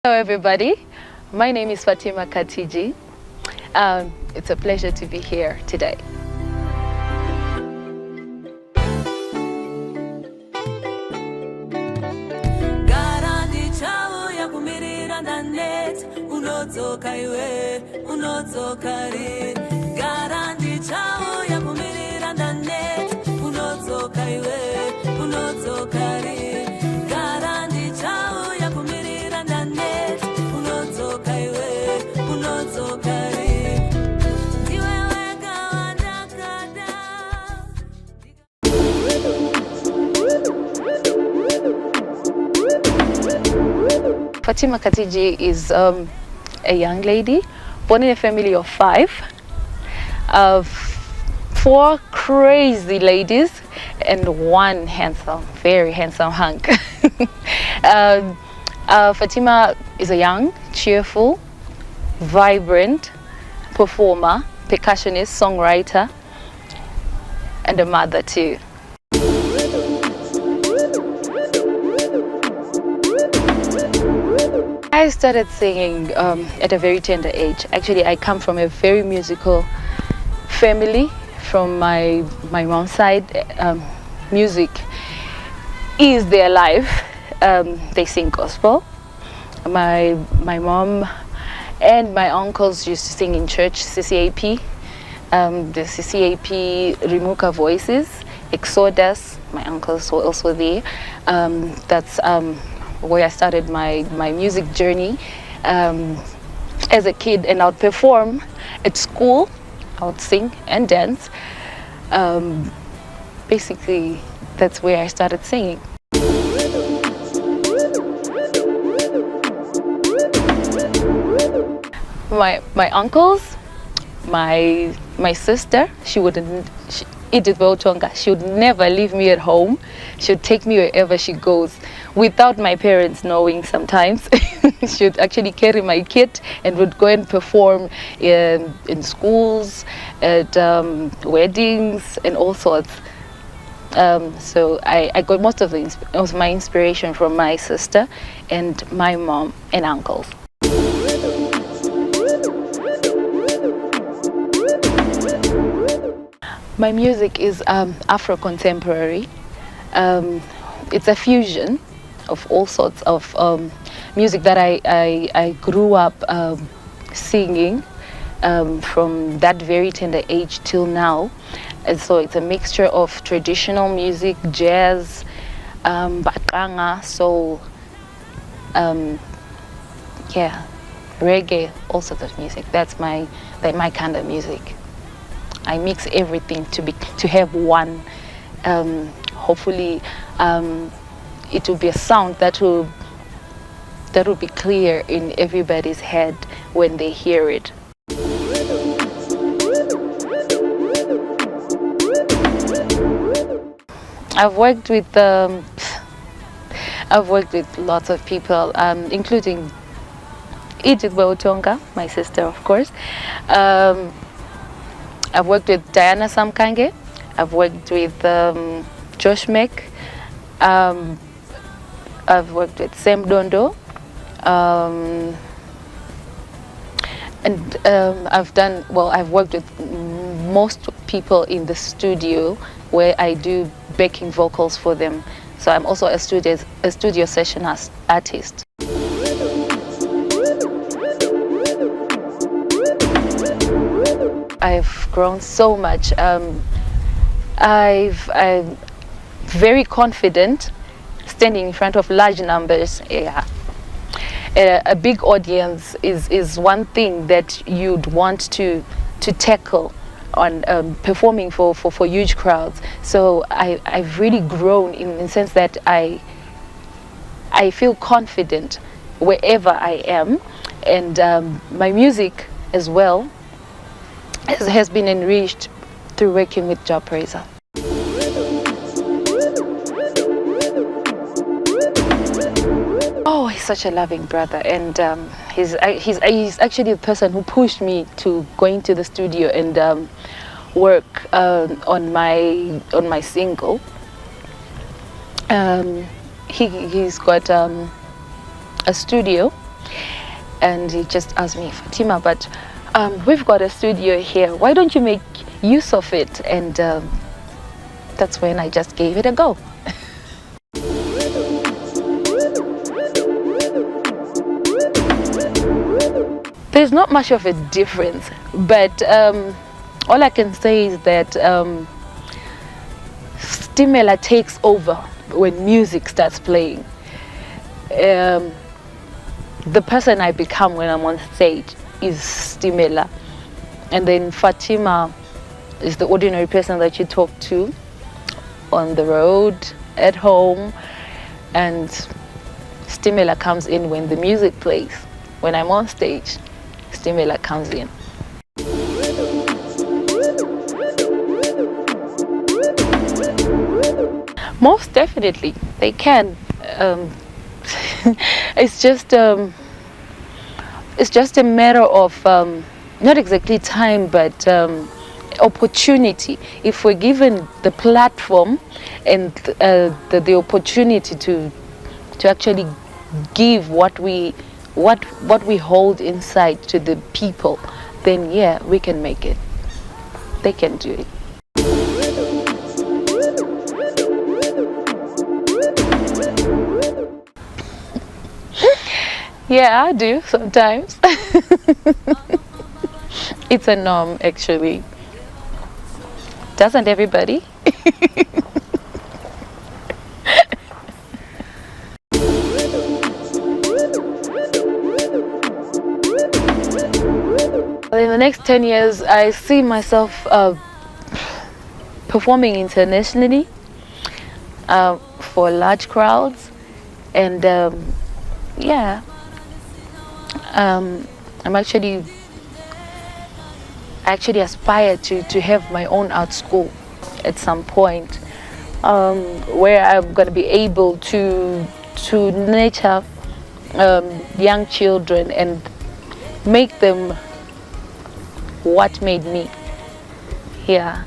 Hello everybody, my name is Fatima Katiji. It's a pleasure to be here today. Fatima Katiji is a young lady born in a family of 5, of 4 crazy ladies and 1 handsome, very handsome hunk. Fatima is a young, cheerful, vibrant performer, percussionist, songwriter, and a mother too. I started singing at a very tender age. Actually, I come from a very musical family. From my mom's side, music is their life. They sing gospel. My mom and my uncles used to sing in church, CCAP, the CCAP Rimuka Voices, Exodus. My uncles were also there. That's where I started my music journey as a kid, and I would perform at school. I would sing and dance. Basically, that's where I started singing. My uncles, my sister, Edith WeUtonga, she would never leave me at home. She would take me wherever she goes without my parents knowing sometimes. She would actually carry my kit and would go and perform in schools, at weddings and all sorts. So I got most of my inspiration from my sister and my mom and uncles. My music is Afro-contemporary. It's a fusion of all sorts of music that I grew up singing from that very tender age till now. And so it's a mixture of traditional music, jazz, baqanga, soul, reggae, all sorts of music. That's my kind of music. I mix everything to have one. Hopefully, it will be a sound that will be clear in everybody's head when they hear it. I've worked with lots of people, including Edith WeUtonga, my sister, of course. I've worked with Diana Samkange. I've worked with Josh Meck. I've worked with Sam Dondo. And I've worked with most people in the studio where I do backing vocals for them. So I'm also a studio session artist. I've grown so much. I'm very confident standing in front of large numbers. Yeah. A big audience is one thing that you'd want to tackle on performing for huge crowds. So I've really grown in the sense that I feel confident wherever I am, and my music as well has been enriched through working with Prayzah. Oh, he's such a loving brother, and he's actually the person who pushed me to go into the studio and work on my single. He's got a studio and he just asked me, Fatima, but we've got a studio here, why don't you make use of it? And that's when I just gave it a go. There's not much of a difference, but all I can say is that Stimela takes over when music starts playing. The person I become when I'm on stage is Stimela, and then Fatima is the ordinary person that you talk to on the road, at home, and Stimela comes in when the music plays. When I'm on stage, Stimela comes in. Most definitely, they can. It's just a matter of not exactly time, but opportunity. If we're given the platform and the opportunity to actually give what we hold inside to the people, then yeah, we can make it. They can do it. Yeah, I do sometimes. It's a norm, actually. Doesn't everybody? In the next 10 years, I see myself performing internationally for large crowds, and yeah, I actually aspire to have my own art school at some point, where I'm going to be able to nurture young children and make them what made me. Yeah,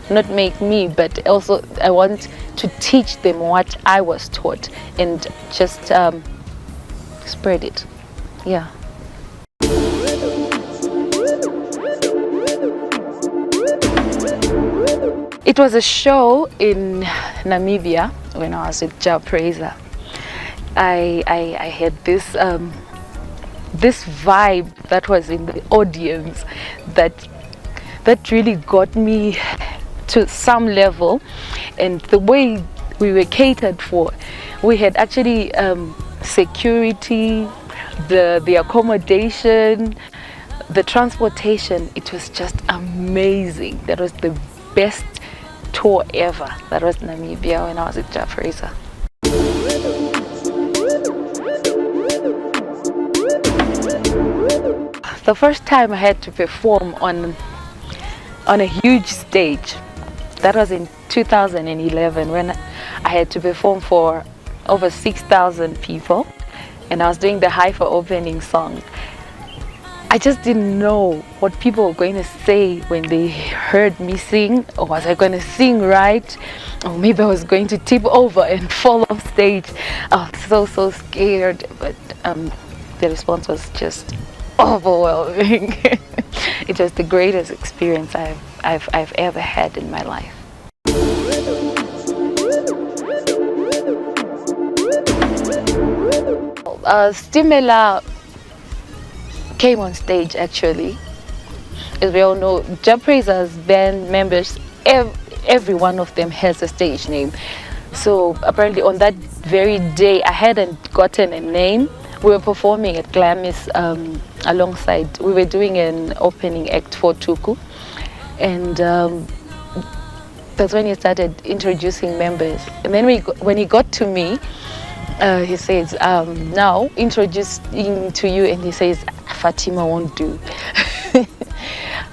not make me, but also I want to teach them what I was taught and just spread it. Yeah. It was a show in Namibia when I was with Prayzah. I had this this vibe that was in the audience that really got me to some level, and the way we were catered for, we had actually security, the accommodation, the transportation. It was just amazing. That was the best tour ever. That was Namibia when I was at Prayzah. The first time I had to perform on a huge stage, that was in 2011, when I had to perform for over 6,000 people, and I was doing the Haifa opening song. I just didn't know what people were going to say when they heard me sing, or was I going to sing right, or maybe I was going to tip over and fall off stage. I was so scared, but the response was just overwhelming. It was the greatest experience I've ever had in my life. Stimela came on stage, actually. As we all know, Prayzah's band members, every one of them has a stage name. So apparently on that very day, I hadn't gotten a name. We were performing at Glamis alongside. We were doing an opening act for Tuku, and that's when he started introducing members. And then when he got to me, he says, now introducing to you, and he says, Fatima won't do.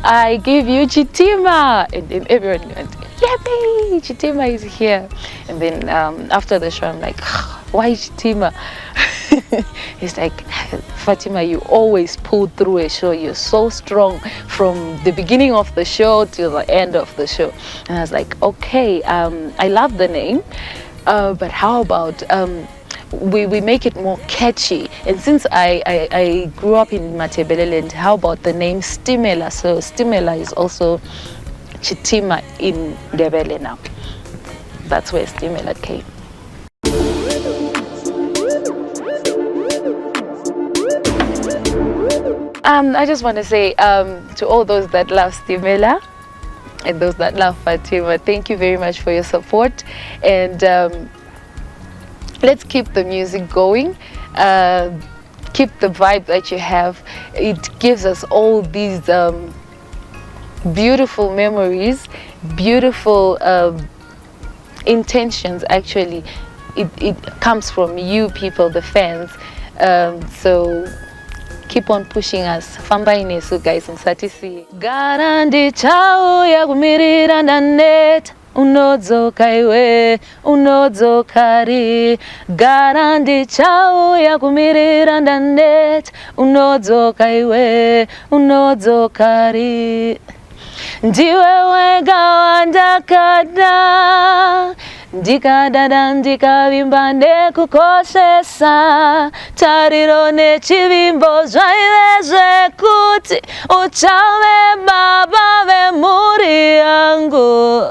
I give you Chitima, and then everyone went, yippee, Chitima is here. And then after the show, I'm like, why Chitima? He's like, Fatima, you always pull through a show. You're so strong from the beginning of the show till the end of the show. And I was like, okay, I love the name, but how about we make it more catchy. And since I grew up in Matebeleland, how about the name Stimela? So Stimela is also Chitima in Ndebele now. That's where Stimela came. I just want to say to all those that love Stimela and those that love Fatima, thank you very much for your support, and let's keep the music going, keep the vibe that you have. It gives us all these beautiful memories, beautiful intentions. Actually, it comes from you people, the fans, so keep on pushing us. Famba inesu guys, msatisi. Garandi chao ya kumirira ndaneta, unodzoka iwe, unodzokari. Garandi chao ya kumirira ndaneta, unodzoka iwe, unodzokari. Ndiwe wega wandakada, ndikadada ndikavimba ndekukosesa, tariro nechivimbo zvaive zvekuti uchave baba vemhuri yangu.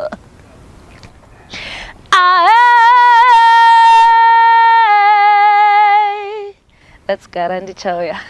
That's Garandi Chauya.